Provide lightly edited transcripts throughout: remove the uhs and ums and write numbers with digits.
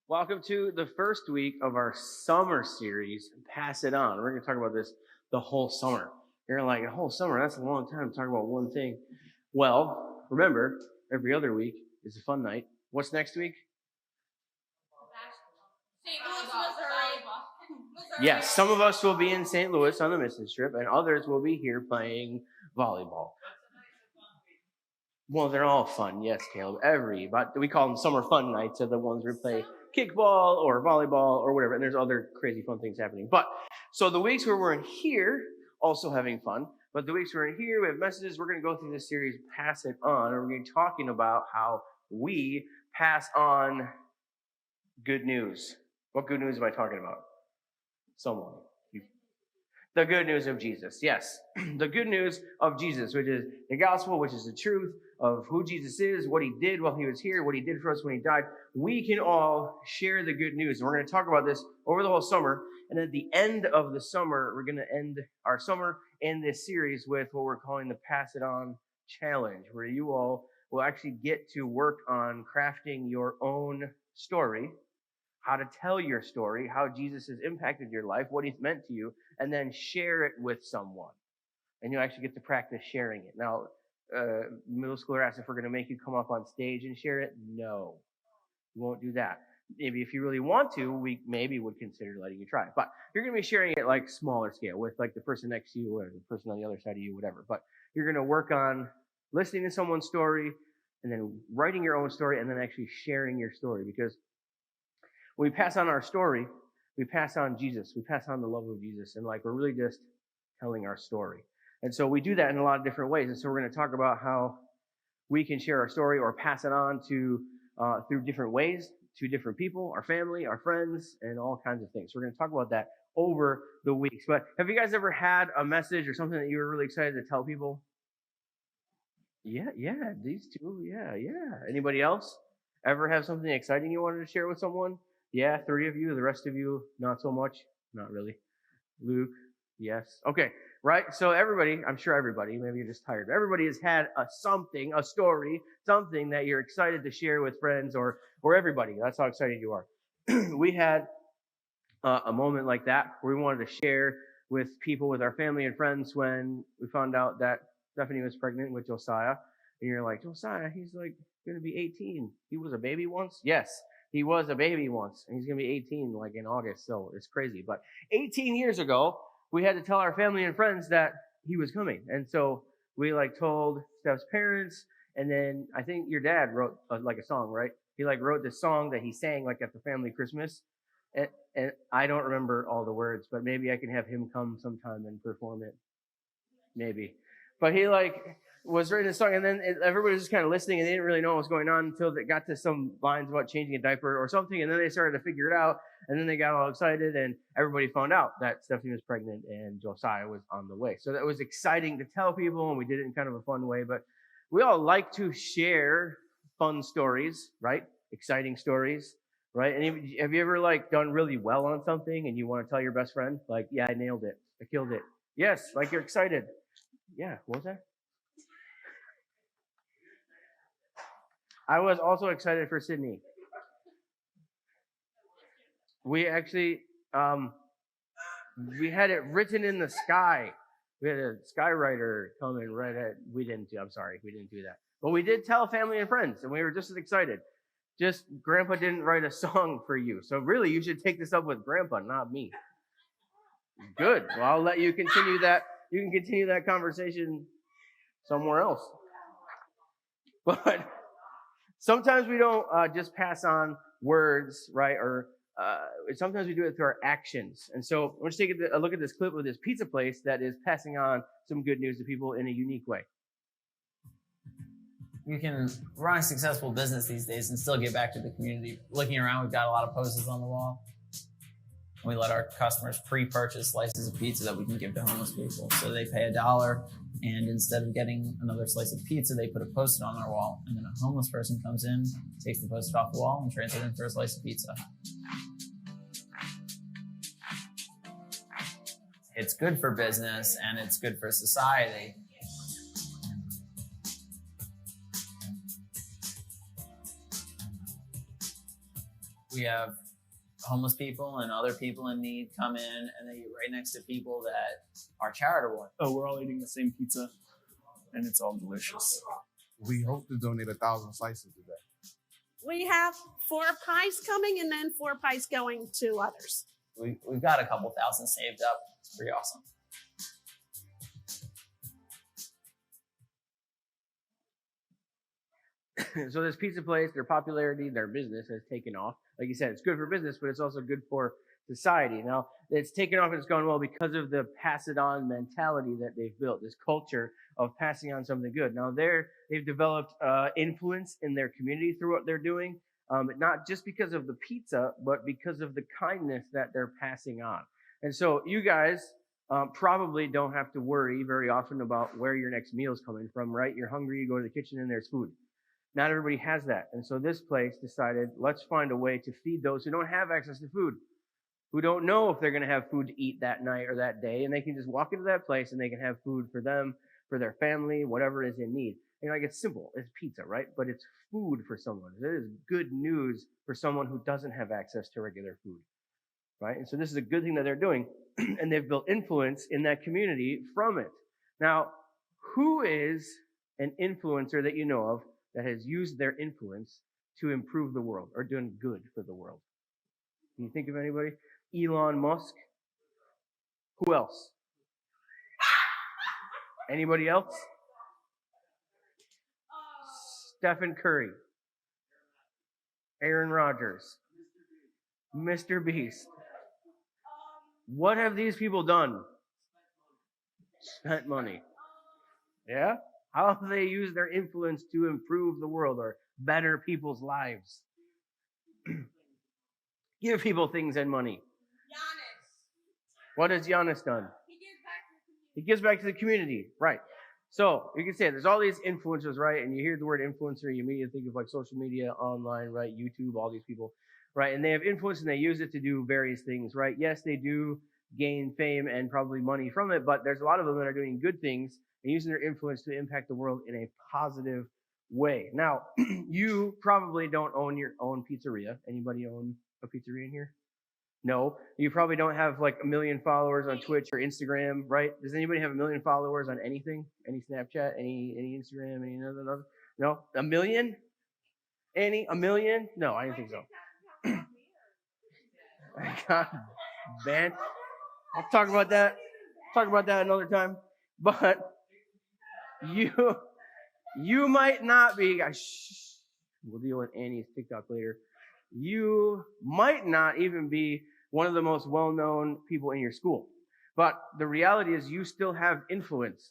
Welcome to the first week of our summer series, Pass It On. We're going to talk about this the whole summer. You're like, a whole summer, that's a long time to talk about one thing. Well, remember, every other week is a fun night. What's next week? St. Louis, Missouri. Yes, some of us will be in St. Louis on the mission trip, and others will be here playing volleyball. Well, they're all fun, yes, Caleb. But we call them summer fun nights are the ones where we play kickball or volleyball or whatever, and there's other crazy fun things happening. But so the weeks where we're in here, also having fun. But the weeks we're in here, we have messages. We're going to go through this series, Pass It On, and we're going to be talking about how we pass on good news. What good news am I talking about? Someone. The good news of Jesus. Yes, the good news of Jesus, which is the gospel, which is the truth of who Jesus is, what he did while he was here, what he did for us when he died. We can all share the good news. And we're going to talk about this over the whole summer. And at the end of the summer, we're going to end our summer in this series with what we're calling the Pass It On Challenge, where you all will actually get to work on crafting your own story, how to tell your story, how Jesus has impacted your life, what he's meant to you, and then share it with someone. And you actually get to practice sharing it. Now, middle schooler asked if we're going to make you come up on stage and share it. No, we won't do that. Maybe if you really want to, we maybe would consider letting you try. But you're going to be sharing it like smaller scale with like the person next to you or the person on the other side of you, whatever. But you're going to work on listening to someone's story and then writing your own story and then actually sharing your story, because when we pass on our story, we pass on Jesus. We pass on the love of Jesus. And like, we're really just telling our story. And so we do that in a lot of different ways. And so we're going to talk about how we can share our story or pass it on to through different ways to different people, our family, our friends, and all kinds of things. So we're going to talk about that over the weeks. But have you guys ever had a message or something that you were really excited to tell people? Yeah, these two. Yeah. Anybody else ever have something exciting you wanted to share with someone? Yeah, 3 of you. The rest of you, not so much. Not really. Luke, yes. Okay, right? So everybody, I'm sure everybody, maybe you're just tired, but everybody has had a story, something that you're excited to share with friends or everybody. That's how excited you are. We had a moment like that where we wanted to share with people, with our family and friends, when we found out that Stephanie was pregnant with Josiah. And you're like, Josiah, he's like going to be 18. He was a baby once? Yes. He was a baby once, and he's going to be 18 like in August, so it's crazy. But 18 years ago, we had to tell our family and friends that he was coming. And so we like told Steph's parents, and then I think your dad wrote like a song, right? He like wrote this song that he sang like at the family Christmas. And I don't remember all the words, but maybe I can have him come sometime and perform it. Maybe. But he like was writing a song, and then everybody was just kind of listening, and they didn't really know what was going on until they got to some lines about changing a diaper or something, and then they started to figure it out, and then they got all excited, and everybody found out that Stephanie was pregnant and Josiah was on the way. So that was exciting to tell people, and we did it in kind of a fun way. But we all like to share fun stories, right? Exciting stories, right? And have you ever like done really well on something, and you want to tell your best friend, like, yeah, I nailed it, I killed it? Yes, like you're excited. Yeah, what was that? I was also excited for Sydney. We actually, we had it written in the sky. We had a skywriter come and write it. We didn't do that. But we did tell family and friends, and we were just as excited. Just Grandpa didn't write a song for you. So really, you should take this up with Grandpa, not me. Good. Well, I'll let you continue that. You can continue that conversation somewhere else. But sometimes we don't just pass on words, right? Or sometimes we do it through our actions. And so let's take a look at this clip of this pizza place that is passing on some good news to people in a unique way. You can run a successful business these days and still get back to the community. Looking around, we've got a lot of posters on the wall. We let our customers pre-purchase slices of pizza that we can give to homeless people. So they pay $1, and instead of getting another slice of pizza, they put a post-it on their wall, and then a homeless person comes in, takes the post-it off the wall, and trades it in for a slice of pizza. It's good for business, and it's good for society. We have homeless people and other people in need come in, and they eat right next to people that are charitable. Oh, we're all eating the same pizza, and it's all delicious. We hope to donate 1,000 slices today. We have 4 pies coming and then 4 pies going to others. We've got a couple thousand saved up. It's pretty awesome. So this pizza place, their popularity, their business has taken off. Like you said, it's good for business, but it's also good for society. Now, it's taken off and it's gone well because of the pass it on mentality that they've built, this culture of passing on something good. Now, they've developed influence in their community through what they're doing, not just because of the pizza, but because of the kindness that they're passing on. And so you guys probably don't have to worry very often about where your next meal is coming from, right? You're hungry, you go to the kitchen and there's food. Not everybody has that. And so this place decided, let's find a way to feed those who don't have access to food, who don't know if they're going to have food to eat that night or that day. And they can just walk into that place and they can have food for them, for their family, whatever is in need. And like, it's simple. It's pizza, right? But it's food for someone. It is good news for someone who doesn't have access to regular food, right? And so this is a good thing that they're doing. And they've built influence in that community from it. Now, who is an influencer that you know of that has used their influence to improve the world or doing good for the world? Can you think of anybody? Elon Musk. Who else? Anybody else? Stephen Curry. Aaron Rodgers. Mr. Beast. What have these people done? Spent money. Yeah? How have they used their influence to improve the world or better people's lives? Give people things and money. Giannis. What has Giannis done? He gives back to the community. He gives back to the community, right? So you can say there's all these influencers, right? And you hear the word influencer, you immediately think of like social media, online, right? YouTube, all these people, right? And they have influence and they use it to do various things, right? Yes, they do gain fame and probably money from it, but there's a lot of them that are doing good things and using their influence to impact the world in a positive way. Now, you probably don't own your own pizzeria. Anybody own a pizzeria in here? No. You probably don't have like 1 million followers on Twitch or Instagram, right? Does anybody have 1 million followers on anything? Any Snapchat, any Instagram, any other? No? 1 million? Any? 1 million? No, I didn't think so. I got banned. I'll talk about that. Talk about that another time. But you might not be. We'll deal with Annie's TikTok later. You might not even be one of the most well-known people in your school. But the reality is you still have influence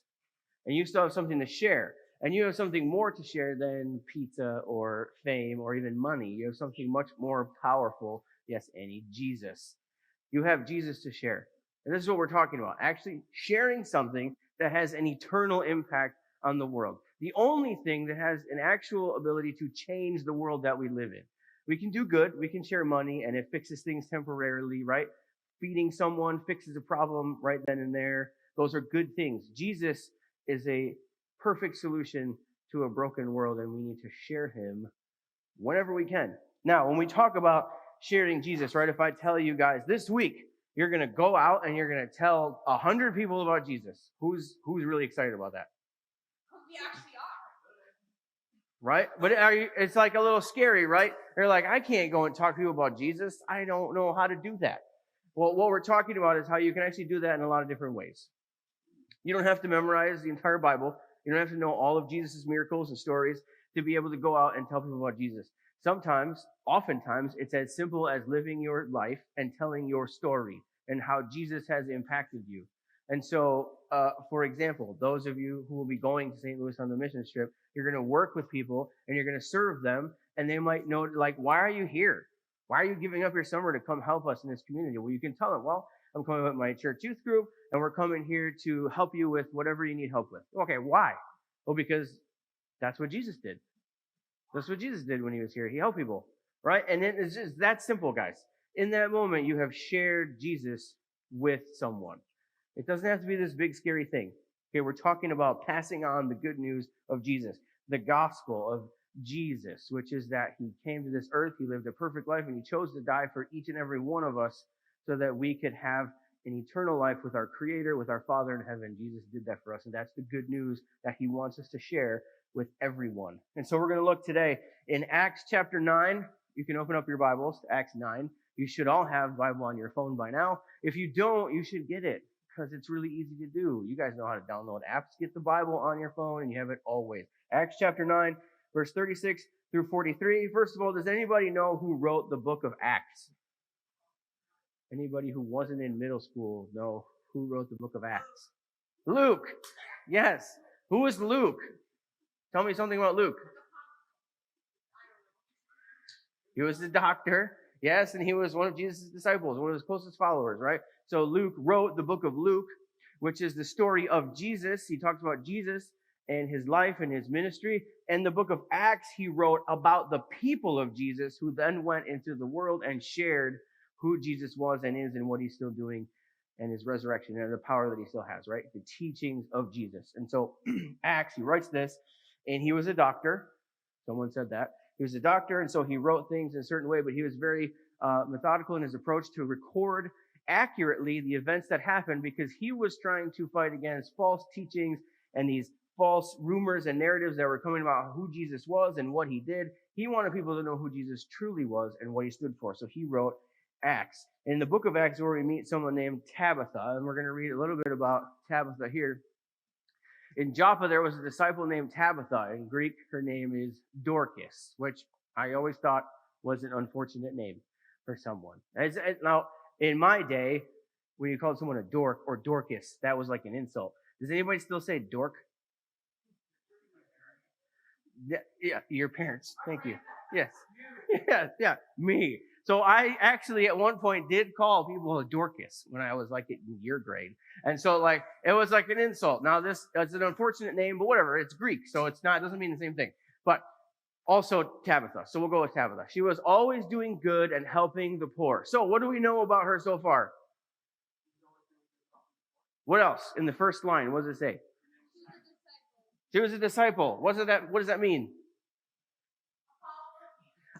and you still have something to share. And you have something more to share than pizza or fame or even money. You have something much more powerful. Yes, Annie, Jesus. You have Jesus to share. And this is what we're talking about. Actually sharing something that has an eternal impact on the world. The only thing that has an actual ability to change the world that we live in. We can do good. We can share money and it fixes things temporarily, right? Feeding someone fixes a problem right then and there. Those are good things. Jesus is a perfect solution to a broken world and we need to share him whenever we can. Now, when we talk about sharing Jesus, right? If I tell you guys this week, you're going to go out and you're going to tell 100 people about Jesus. Who's really excited about that? We actually are. Right? But it's like a little scary, right? They're like, I can't go and talk to people about Jesus. I don't know how to do that. Well, what we're talking about is how you can actually do that in a lot of different ways. You don't have to memorize the entire Bible. You don't have to know all of Jesus' miracles and stories to be able to go out and tell people about Jesus. Oftentimes, it's as simple as living your life and telling your story and how Jesus has impacted you. And so, for example, those of you who will be going to St. Louis on the mission trip, you're going to work with people and you're going to serve them. And they might know, like, why are you here? Why are you giving up your summer to come help us in this community? Well, you can tell them, well, I'm coming with my church youth group and we're coming here to help you with whatever you need help with. Okay, why? Well, because that's what Jesus did. That's what Jesus did when he was here. He helped people, right? And it's just that simple, guys. In that moment, you have shared Jesus with someone. It doesn't have to be this big, scary thing. Okay, we're talking about passing on the good news of Jesus, the gospel of Jesus, which is that he came to this earth, he lived a perfect life, and he chose to die for each and every one of us so that we could have an eternal life with our Creator, with our Father in heaven. Jesus did that for us, and that's the good news that he wants us to share with everyone. And so we're going to look today in Acts chapter 9. You can open up your Bibles to Acts 9. You should all have Bible on your phone by now. If you don't, you should get it because it's really easy to do. You guys know how to download apps. Get the Bible on your phone and you have it always. Acts chapter 9, verse 36 through 43. First of all, does anybody know who wrote the book of Acts? Anybody who wasn't in middle school know who wrote the book of Acts? Luke. Yes. Who is Luke? Tell me something about Luke. He was the doctor. Yes, and he was one of Jesus' disciples, one of his closest followers, right? So Luke wrote the book of Luke, which is the story of Jesus. He talks about Jesus and his life and his ministry. And the book of Acts, he wrote about the people of Jesus who then went into the world and shared who Jesus was and is and what he's still doing and his resurrection and the power that he still has, right? The teachings of Jesus. And so Acts, he writes this, and he was a doctor. Someone said that. He was a doctor, and so he wrote things in a certain way, but he was very methodical in his approach to record accurately the events that happened because he was trying to fight against false teachings and these false rumors and narratives that were coming about who Jesus was and what he did. He wanted people to know who Jesus truly was and what he stood for. So he wrote Acts. In the book of Acts, where we meet someone named Tabitha, and we're going to read a little bit about Tabitha here. In Joppa, there was a disciple named Tabitha. In Greek, her name is Dorcas, which I always thought was an unfortunate name for someone. Now, in my day, when you called someone a dork or Dorcas, that was like an insult. Does anybody still say dork? Yeah, your parents. Thank you. Yes. Yeah, me. So I actually at one point did call people a Dorcas when I was like in year grade. And so like, it was like an insult. Now it's an unfortunate name, but whatever. It's Greek. So it doesn't mean the same thing. But also Tabitha. So we'll go with Tabitha. She was always doing good and helping the poor. So what do we know about her so far? What else in the first line? What does it say? She was a disciple. What does that mean?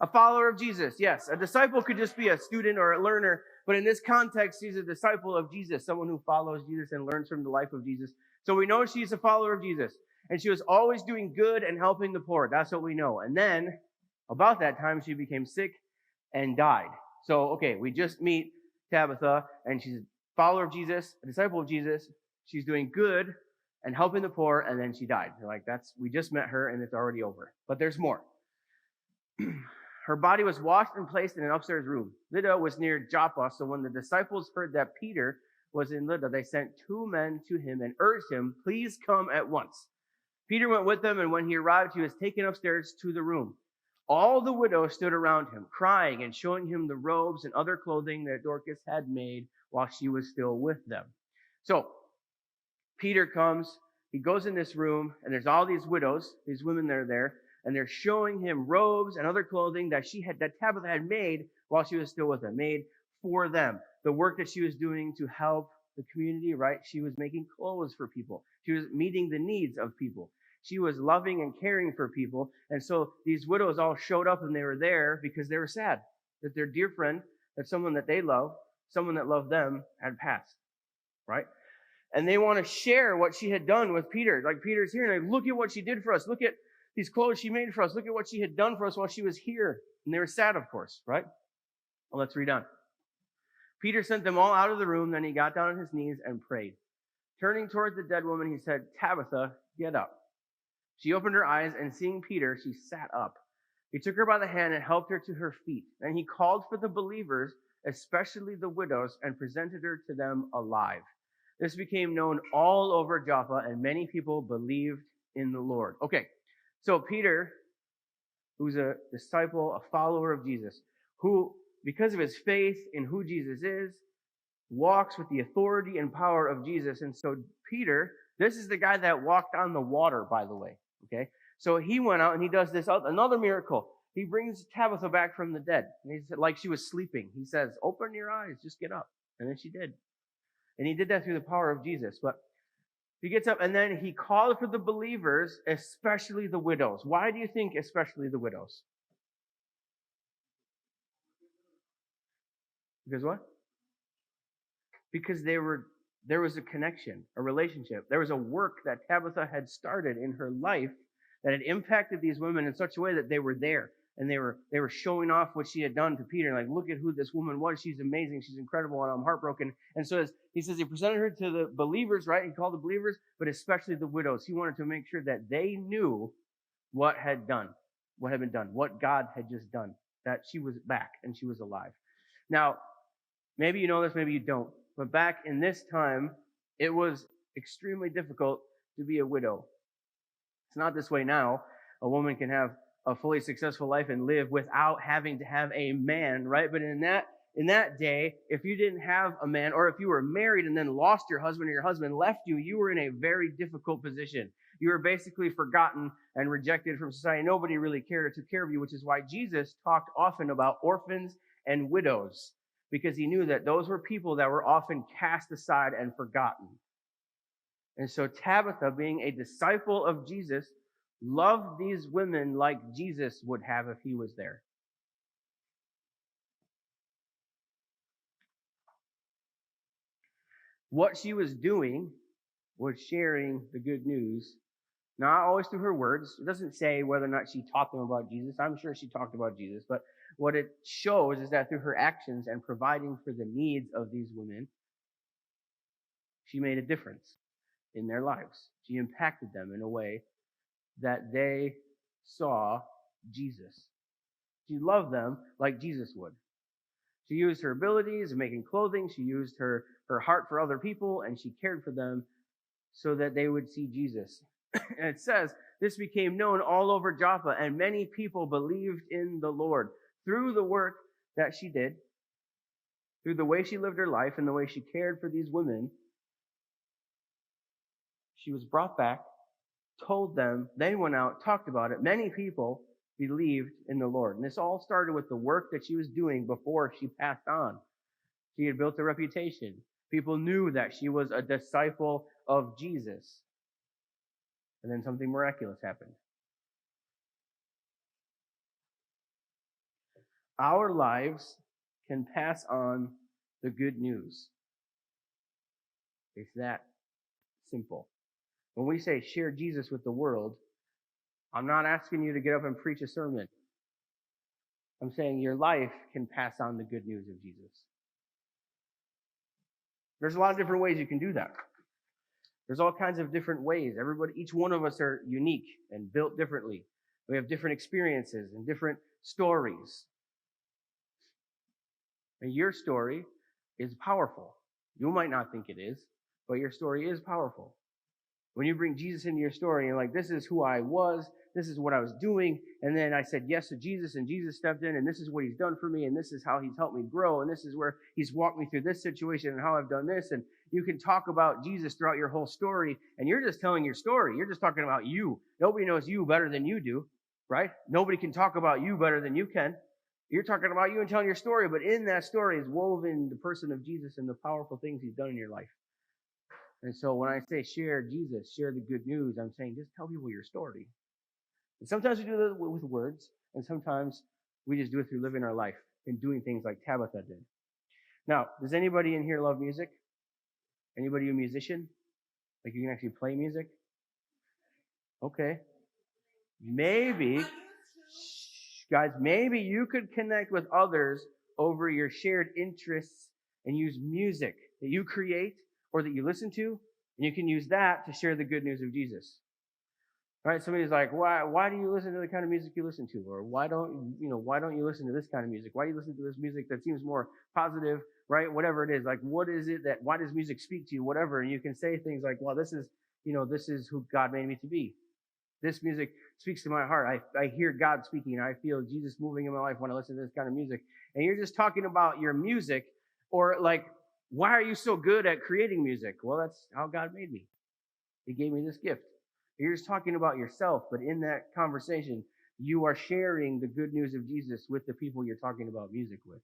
A follower of Jesus, yes. A disciple could just be a student or a learner, but in this context, she's a disciple of Jesus, someone who follows Jesus and learns from the life of Jesus. So we know she's a follower of Jesus, and she was always doing good and helping the poor. That's what we know. And then, about that time, she became sick and died. So, okay, we just meet Tabitha, and she's a follower of Jesus, a disciple of Jesus. She's doing good and helping the poor, and then she died. They're like, we just met her, and it's already over. But there's more. Her body was washed and placed in an upstairs room. Lydda was near Joppa, so when the disciples heard that Peter was in Lydda, they sent 2 men to him and urged him, please come at once. Peter went with them, and when he arrived, he was taken upstairs to the room. All the widows stood around him, crying and showing him the robes and other clothing that Dorcas had made while she was still with them. So Peter comes, he goes in this room, and there's all these widows, these women that are there, and they're showing him robes and other clothing that Tabitha had made while she was still with them, made for them. The work that she was doing to help the community, right? She was making clothes for people. She was meeting the needs of people. She was loving and caring for people. And so these widows all showed up, and they were there because they were sad that their dear friend, that someone that they love, someone that loved them, had passed, right? And they want to share what she had done with Peter. Like, Peter's here, and look at what she did for us. Look at these clothes she made for us. Look at what she had done for us while she was here. And they were sad, of course, right? Well, let's read on. Peter sent them all out of the room. Then he got down on his knees and prayed. Turning toward the dead woman, he said, Tabitha, get up. She opened her eyes, and seeing Peter, she sat up. He took her by the hand and helped her to her feet. Then he called for the believers, especially the widows, and presented her to them alive. This became known all over Joppa, and many people believed in the Lord. Okay. So Peter, who's a disciple, a follower of Jesus, who, because of his faith in who Jesus is, walks with the authority and power of Jesus. And so Peter, this is the guy that walked on the water, by the way. Okay. So he went out and he does this, another miracle. He brings Tabitha back from the dead. And he said, like she was sleeping. He says, open your eyes, just get up. And then she did. And he did that through the power of Jesus. But He gets up and then he called for the believers, especially the widows. Why do you think especially the widows? Because what? Because there was a connection, a relationship. There was a work that Tabitha had started in her life that had impacted these women in such a way that they were there. And they were showing off what she had done to Peter. Like, look at who this woman was. She's amazing. She's incredible. And I'm heartbroken. And so he says he presented her to the believers, right? He called the believers, but especially the widows. He wanted to make sure that they knew what had been done, what God had just done, that she was back and she was alive. Now, maybe you know this, maybe you don't. But back in this time, it was extremely difficult to be a widow. It's not this way now. A woman can have a fully successful life and live without having to have a man, right? But in that day, if you didn't have a man, or if you were married and then lost your husband or your husband left you, you were in a very difficult position. You were basically forgotten and rejected from society. Nobody really cared or took care of you, which is why Jesus talked often about orphans and widows, because he knew that those were people that were often cast aside and forgotten. And so Tabitha, being a disciple of Jesus, loved these women like Jesus would have if he was there. What she was doing was sharing the good news, not always through her words. It doesn't say whether or not she taught them about Jesus. I'm sure she talked about Jesus, but what it shows is that through her actions and providing for the needs of these women, she made a difference in their lives. She impacted them in a way that they saw Jesus. She loved them like Jesus would. She used her abilities in making clothing. She used her heart for other people, and she cared for them so that they would see Jesus. And it says, this became known all over Joppa, and many people believed in the Lord through the work that she did, through the way she lived her life and the way she cared for these women. She was brought back, told them, they went out, talked about it. Many people believed in the Lord. And this all started with the work that she was doing before she passed on. She had built a reputation. People knew that she was a disciple of Jesus. And then something miraculous happened. Our lives can pass on the good news. It's that simple. When we say share Jesus with the world, I'm not asking you to get up and preach a sermon. I'm saying your life can pass on the good news of Jesus. There's a lot of different ways you can do that. There's all kinds of different ways. Each one of us are unique and built differently. We have different experiences and different stories. And your story is powerful. You might not think it is, but your story is powerful. When you bring Jesus into your story and like, this is who I was, this is what I was doing, and then I said yes to Jesus, and Jesus stepped in, and this is what he's done for me, and this is how he's helped me grow, and this is where he's walked me through this situation and how I've done this, and you can talk about Jesus throughout your whole story, and you're just telling your story. You're just talking about you. Nobody knows you better than you do, right? Nobody can talk about you better than you can. You're talking about you and telling your story, but in that story is woven the person of Jesus and the powerful things he's done in your life. And so when I say share Jesus, share the good news, I'm saying just tell people your story. And sometimes we do that with words, and sometimes we just do it through living our life and doing things like Tabitha did. Now, does anybody in here love music? Anybody a musician? Like you can actually play music? Okay. Maybe, guys, maybe you could connect with others over your shared interests and use music that you create or that you listen to, and you can use that to share the good news of Jesus. All right, somebody's like, why do you listen to the kind of music you listen to? Or why don't you listen to this kind of music? Why do you listen to this music that seems more positive, right? Whatever it is, like, why does music speak to you? Whatever. And you can say things like, well, this is who God made me to be. This music speaks to my heart. I hear God speaking, and I feel Jesus moving in my life when I listen to this kind of music. And you're just talking about your music, or like, why are you so good at creating music? Well, that's how God made me. He gave me this gift. You're just talking about yourself, but in that conversation, you are sharing the good news of Jesus with the people you're talking about music with.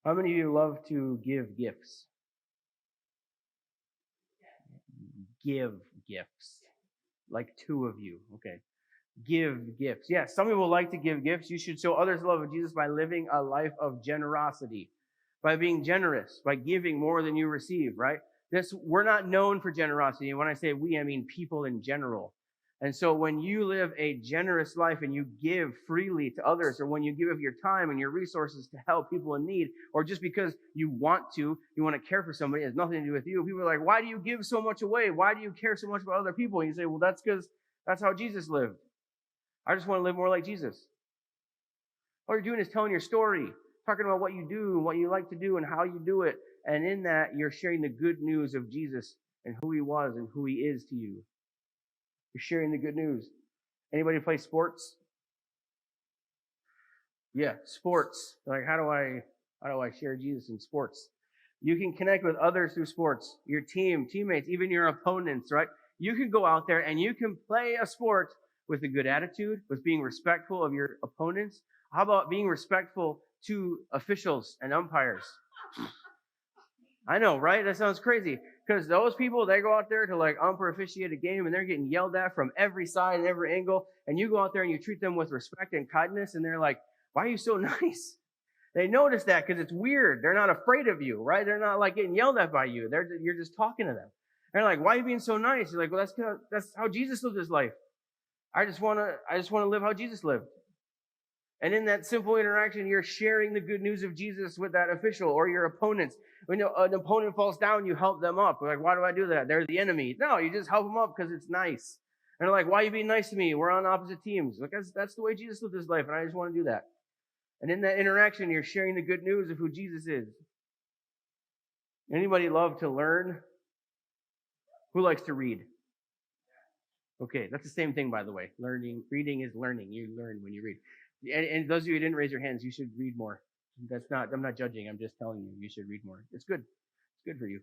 How many of you love to give gifts? give gifts. Like 2 of you. Okay. Give gifts. Yes, some people like to give gifts. You should show others the love of Jesus by living a life of generosity, by being generous, by giving more than you receive, right? We're not known for generosity. And when I say we, I mean people in general. And so when you live a generous life and you give freely to others, or when you give of your time and your resources to help people in need, or just because you want to care for somebody, it has nothing to do with you. People are like, why do you give so much away? Why do you care so much about other people? And you say, well, that's because that's how Jesus lived. I just want to live more like Jesus. All you're doing is telling your story, talking about what you do and what you like to do and how you do it. And in that, you're sharing the good news of Jesus and who he was and who he is to you. You're sharing the good news. Anybody play sports? Yeah, sports. Like, how do I share Jesus in sports? You can connect with others through sports, your teammates, even your opponents, right? You can go out there and you can play a sport with a good attitude, with being respectful of your opponents. How about being respectful to officials and umpires? I know, right? That sounds crazy. Because those people, they go out there to like ump or officiate a game and they're getting yelled at from every side and every angle. And you go out there and you treat them with respect and kindness. And they're like, why are you so nice? They notice that because it's weird. They're not afraid of you, right? They're not like getting yelled at by you. You're just talking to them. They're like, why are you being so nice? You're like, well, that's how Jesus lived his life. I just want to live how Jesus lived. And in that simple interaction, you're sharing the good news of Jesus with that official or your opponents. When an opponent falls down, you help them up. We're like, why do I do that? They're the enemy. No, you just help them up because it's nice. And they're like, why are you being nice to me? We're on opposite teams. Like, that's the way Jesus lived his life, and I just want to do that. And in that interaction, you're sharing the good news of who Jesus is. Anybody love to learn? Who likes to read? Okay, that's the same thing, by the way. Reading is learning. You learn when you read. And those of you who didn't raise your hands, you should read more. I'm not judging. I'm just telling you should read more. It's good. It's good for you.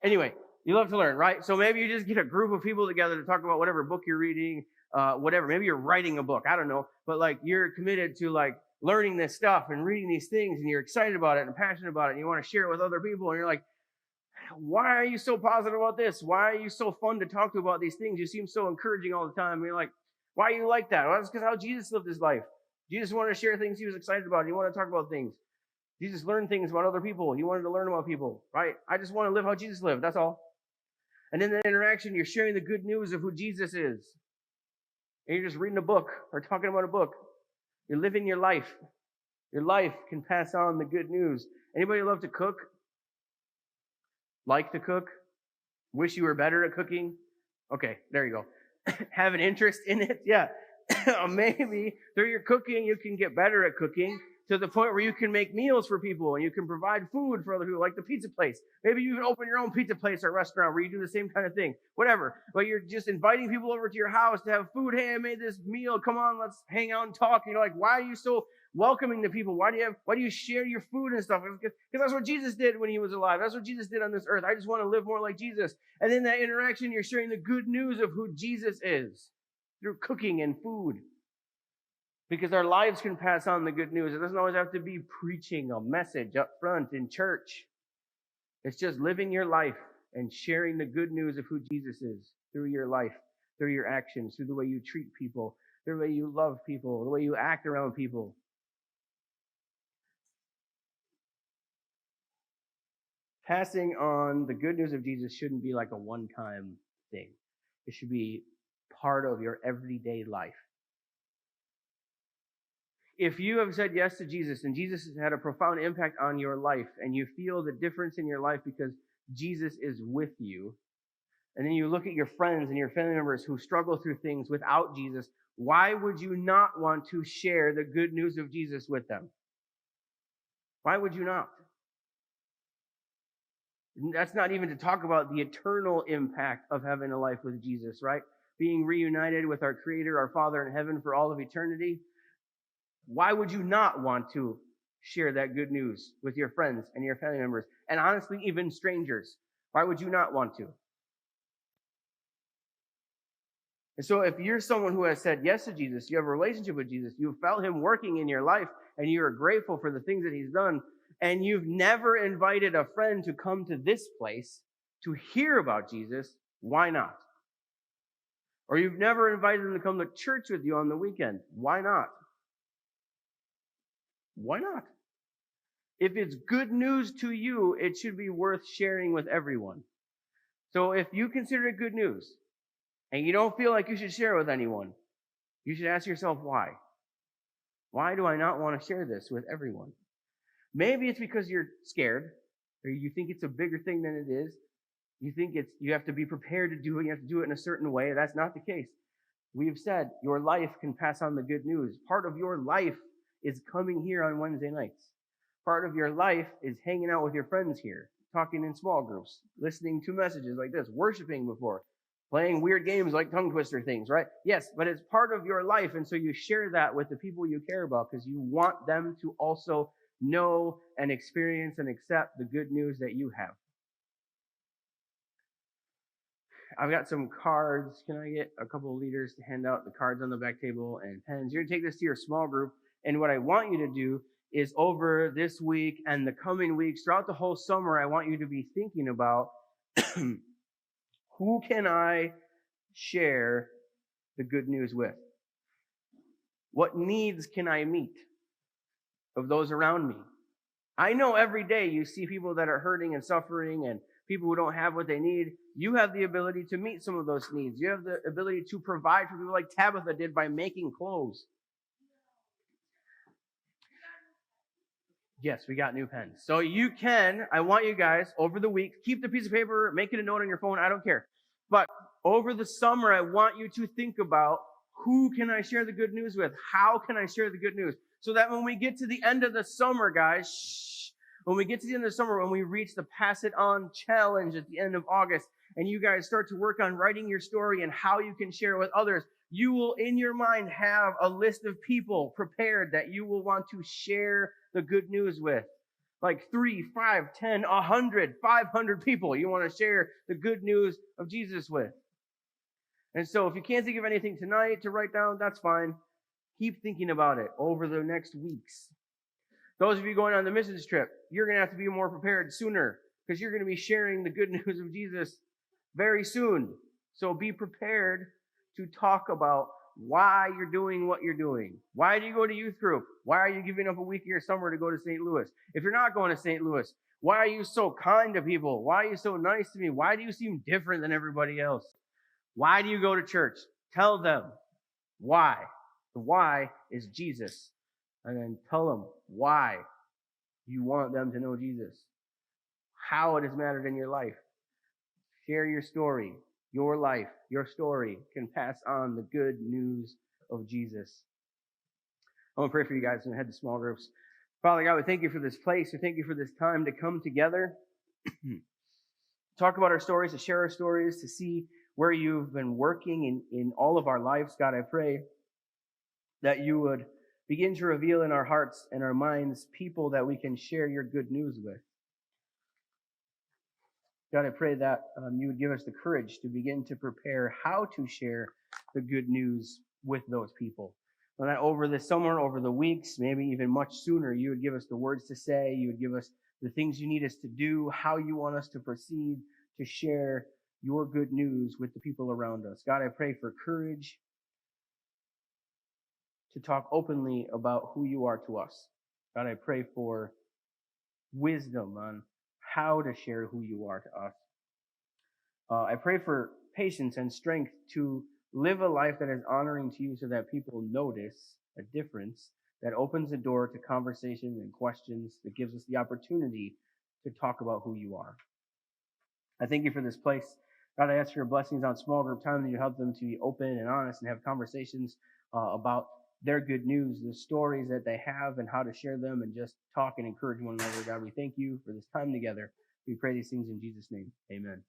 Anyway, you love to learn, right? So maybe you just get a group of people together to talk about whatever book you're reading, whatever. Maybe you're writing a book. I don't know. But like you're committed to like learning this stuff and reading these things and you're excited about it and passionate about it and you want to share it with other people and you're like, why are you so positive about this? Why are you so fun to talk to about these things? You seem so encouraging all the time. And you're like, why are you like that? Well, that's because how Jesus lived his life. Jesus wanted to share things he was excited about. He wanted to talk about things. Jesus learned things about other people. He wanted to learn about people, right? I just want to live how Jesus lived. That's all. And in that interaction, you're sharing the good news of who Jesus is. And you're just reading a book or talking about a book. You're living your life. Your life can pass on the good news. Anybody love to cook? Like to cook? Wish you were better at cooking? Okay, there you go. Have an interest in it? Yeah. Maybe through your cooking, you can get better at cooking to the point where you can make meals for people and you can provide food for other people, like the pizza place. Maybe you can open your own pizza place or restaurant where you do the same kind of thing. Whatever. But you're just inviting people over to your house to have food. Hey, I made this meal. Come on, let's hang out and talk. And you're like, why are you so welcoming to people? Why do you share your food and stuff? Because that's what Jesus did when he was alive. That's what Jesus did on this earth. I just want to live more like Jesus. And in that interaction, you're sharing the good news of who Jesus is through cooking and food. Because our lives can pass on the good news. It doesn't always have to be preaching a message up front in church. It's just living your life and sharing the good news of who Jesus is through your life, through your actions, through the way you treat people, through the way you love people, the way you act around people. Passing on the good news of Jesus shouldn't be like a one-time thing. It should be part of your everyday life. If you have said yes to Jesus and Jesus has had a profound impact on your life and you feel the difference in your life because Jesus is with you, and then you look at your friends and your family members who struggle through things without Jesus, why would you not want to share the good news of Jesus with them? Why would you not? That's not even to talk about the eternal impact of having a life with Jesus, right? Being reunited with our Creator, our Father in heaven for all of eternity. Why would you not want to share that good news with your friends and your family members? And honestly, even strangers. Why would you not want to? And so if you're someone who has said yes to Jesus, you have a relationship with Jesus, you've felt him working in your life, and you are grateful for the things that he's done, and you've never invited a friend to come to this place to hear about Jesus, why not? Or you've never invited them to come to church with you on the weekend. Why not? Why not? If it's good news to you, it should be worth sharing with everyone. So if you consider it good news and you don't feel like you should share it with anyone, you should ask yourself why. Why do I not want to share this with everyone? Maybe it's because you're scared, or you think it's a bigger thing than it is. You think you have to be prepared to do it, you have to do it in a certain way. That's not the case. We've said your life can pass on the good news. Part of your life is coming here on Wednesday nights. Part of your life is hanging out with your friends here, talking in small groups, listening to messages like this, worshiping before, playing weird games like tongue twister things, right? Yes, but it's part of your life, and so you share that with the people you care about because you want them to also know and experience and accept the good news that you have. I've got some cards. Can I get a couple of leaders to hand out the cards on the back table and pens? You're going to take this to your small group, and what I want you to do is over this week and the coming weeks, throughout the whole summer, I want you to be thinking about who can I share the good news with? What needs can I meet of those around me? I know every day you see people that are hurting and suffering and people who don't have what they need. You have the ability to meet some of those needs. You have the ability to provide for people like Tabitha did by making clothes. Yes, we got new pens. So you can, I want you guys, over the week, keep the piece of paper, make it a note on your phone, I don't care. But over the summer, I want you to think about who can I share the good news with? How can I share the good news? So that when we get to the end of the summer, guys, when we get to the end of the summer, when we reach the Pass It On challenge at the end of August, and you guys start to work on writing your story and how you can share it with others, you will, in your mind, have a list of people prepared that you will want to share the good news with. Like 3, 5, 10, 100, 500 people you want to share the good news of Jesus with. And so if you can't think of anything tonight to write down, that's fine. Keep thinking about it over the next weeks. Those of you going on the missions trip, you're going to have to be more prepared sooner because you're going to be sharing the good news of Jesus very soon. So be prepared to talk about why you're doing what you're doing. Why do you go to youth group? Why are you giving up a week of your summer to go to St. Louis? If you're not going to St. Louis, why are you so kind to people? Why are you so nice to me? Why do you seem different than everybody else? Why do you go to church? Tell them why. The why is Jesus. And then tell them why you want them to know Jesus. How it has mattered in your life. Share your story. Your life, your story can pass on the good news of Jesus. I want to pray for you guys and head to small groups. Father God, we thank you for this place. We thank you for this time to come together, talk about our stories, to share our stories, to see where you've been working in all of our lives. God, I pray that you would begin to reveal in our hearts and our minds people that we can share your good news with. God, I pray that you would give us the courage to begin to prepare how to share the good news with those people. And that over the summer, over the weeks, maybe even much sooner, you would give us the words to say, you would give us the things you need us to do, how you want us to proceed to share your good news with the people around us. God, I pray for courage to talk openly about who you are to us. God, I pray for wisdom on how to share who you are to us. I pray for patience and strength to live a life that is honoring to you so that people notice a difference that opens the door to conversation and questions, that gives us the opportunity to talk about who you are. I thank you for this place. God, I ask for your blessings on small group time, that you help them to be open and honest and have conversations about their good news, the stories that they have and how to share them, and just talk and encourage one another. God, we thank you for this time together. We pray these things in Jesus' name. Amen.